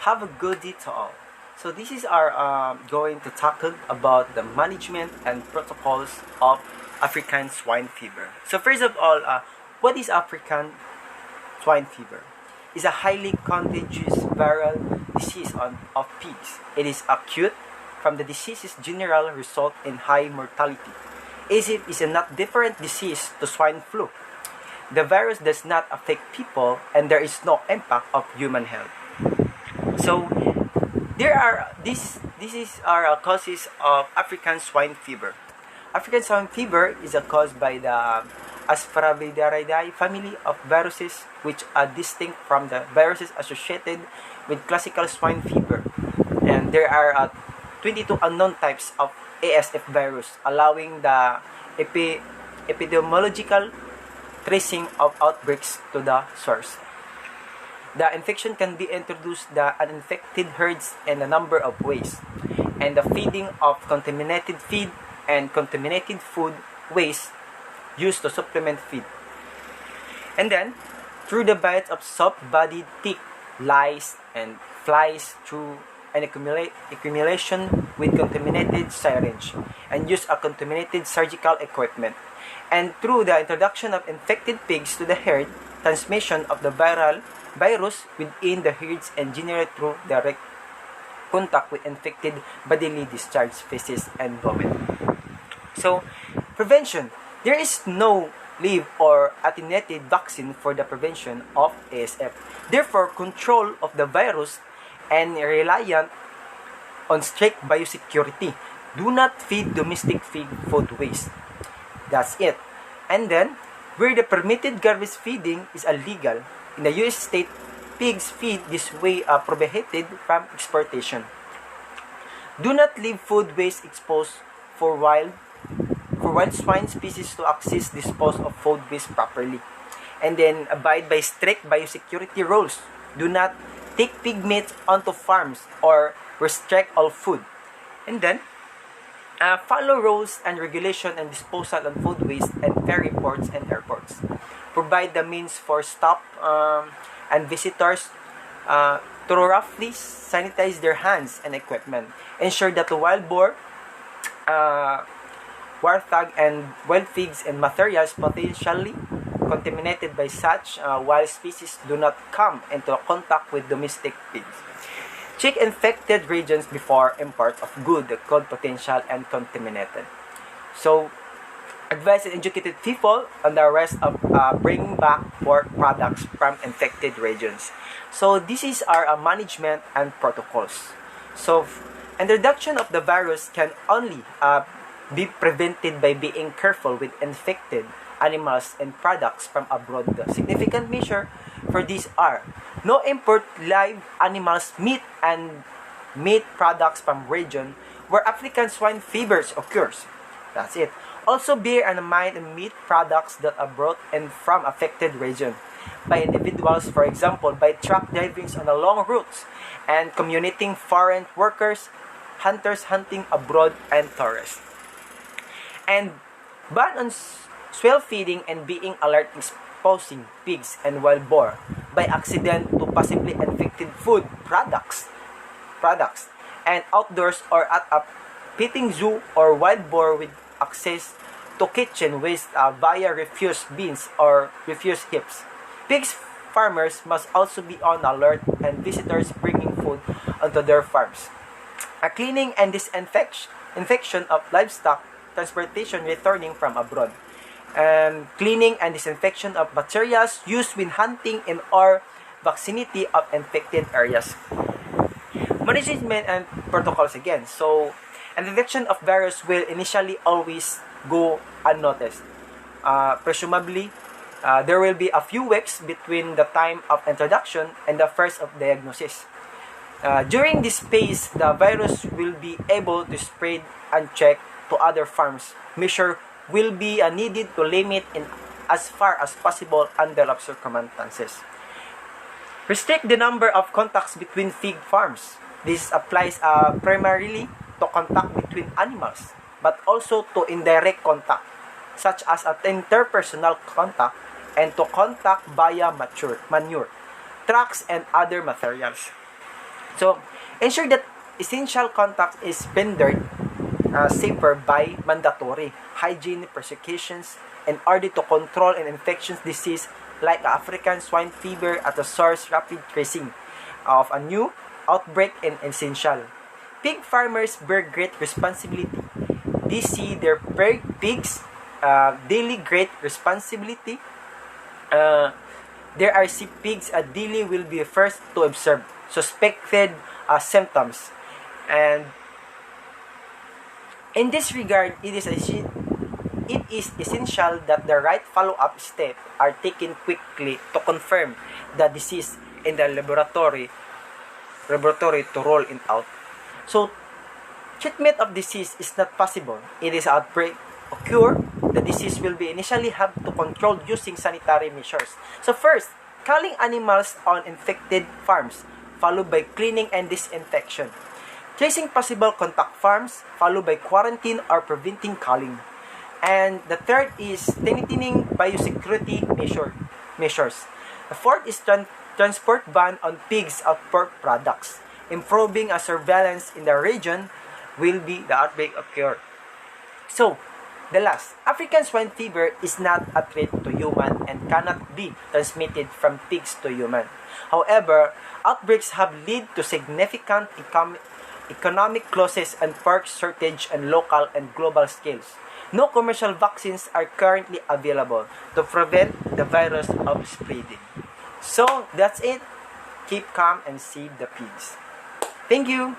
Have a good day to all. So this is our going to tackle about the management and protocols of African swine fever. So first of all, what is African swine fever? It's a highly contagious viral disease of pigs. It is acute. From the disease's general result in high mortality. It is a not different disease to swine flu. The virus does not affect people and there is no impact of human health. So there are this is our causes of African swine fever. African swine fever is caused by the Asparagidaridae family of viruses, which are distinct from the viruses associated with classical swine fever. And there are 22 unknown types of ASF virus, allowing the epidemiological tracing of outbreaks to the source. The infection can be introduced the uninfected herds in a number of ways, and the feeding of contaminated feed and contaminated food waste used to supplement feed. And then, through the bites of soft-bodied tick, lice, and flies through an accumulation with contaminated syringe and use of contaminated surgical equipment. And through the introduction of infected pigs to the herd, transmission of the virus within the herds and generally through direct contact with infected bodily discharge, feces, and vomit. So, prevention. There is no live or attenuated vaccine for the prevention of ASF. Therefore, control of the virus and reliant on strict biosecurity. Do not feed domestic pig food waste. That's it. And then, where the permitted garbage feeding is illegal, in the U.S. state, pigs feed this way are prohibited from exportation. Do not leave food waste exposed for wild swine species to access dispose of food waste properly. And then, abide by strict biosecurity rules. Do not take pig meat onto farms or restrict all food. And then, follow rules and regulation and disposal on food waste and ferry ports and airports. Provide the means for staff and visitors to roughly sanitize their hands and equipment. Ensure that the wild boar, warthog, and wild pigs and materials potentially contaminated by such wild species do not come into contact with domestic pigs. Check infected regions before import of goods that could potential and contaminated. So, advise and educated people on the rest of bringing back pork products from infected regions. So, this is our management and protocols. So, introduction of the virus can only be prevented by being careful with infected animals and products from abroad. The significant measure for these are no import live animals, meat, and meat products from region where African swine fever occurs. That's it. Also bear in mind meat products that are brought in from affected region by individuals, for example, by truck drivings on the long routes and commuting foreign workers, hunters hunting abroad, and tourists. And ban on swell feeding and being alert exposing pigs and wild boar by accident to possibly infected food products and outdoors or at a petting zoo or wild boar with access to kitchen waste via refuse bins or refuse heaps. Pigs farmers must also be on alert and visitors bringing food onto their farms. A cleaning and disinfection of livestock transportation returning from abroad. Cleaning and disinfection of materials used when hunting in or vicinity of infected areas. Management and protocols again. So, an infection of virus will initially always go unnoticed. Presumably, there will be a few weeks between the time of introduction and the first of diagnosis. During this phase, the virus will be able to spread unchecked to other farms. Measure will be needed to limit in as far as possible under circumstances. Restrict the number of contacts between pig farms. This applies primarily to contact between animals, but also to indirect contact, such as interpersonal contact and to contact via manure, trucks, and other materials. So, ensure that essential contact is rendered safer by mandatory hygiene precautions in order to control an infectious disease like African swine fever at the source. Rapid tracing of a new outbreak is essential. Pig farmers bear great responsibility. They see their pigs daily great responsibility. There are pigs daily will be first to observe suspected symptoms, and in this regard, it is essential that the right follow-up steps are taken quickly to confirm the disease in the laboratory to roll it out. So, treatment of disease is not possible. It is outbreak occur. The disease will be initially have to control using sanitary measures. So first, culling animals on infected farms, followed by cleaning and disinfection. Tracing possible contact farms, followed by quarantine or preventing culling. And the third is strengthening biosecurity measures. The fourth is transport ban on pigs of pork products. Improving a surveillance in the region will be the outbreak occur. So, the last, African swine fever is not a threat to human and cannot be transmitted from pigs to human. However, outbreaks have led to significant economic losses and pork shortage on local and global scales. No commercial vaccines are currently available to prevent the virus of spreading. So, that's it. Keep calm and save the pigs. Thank you.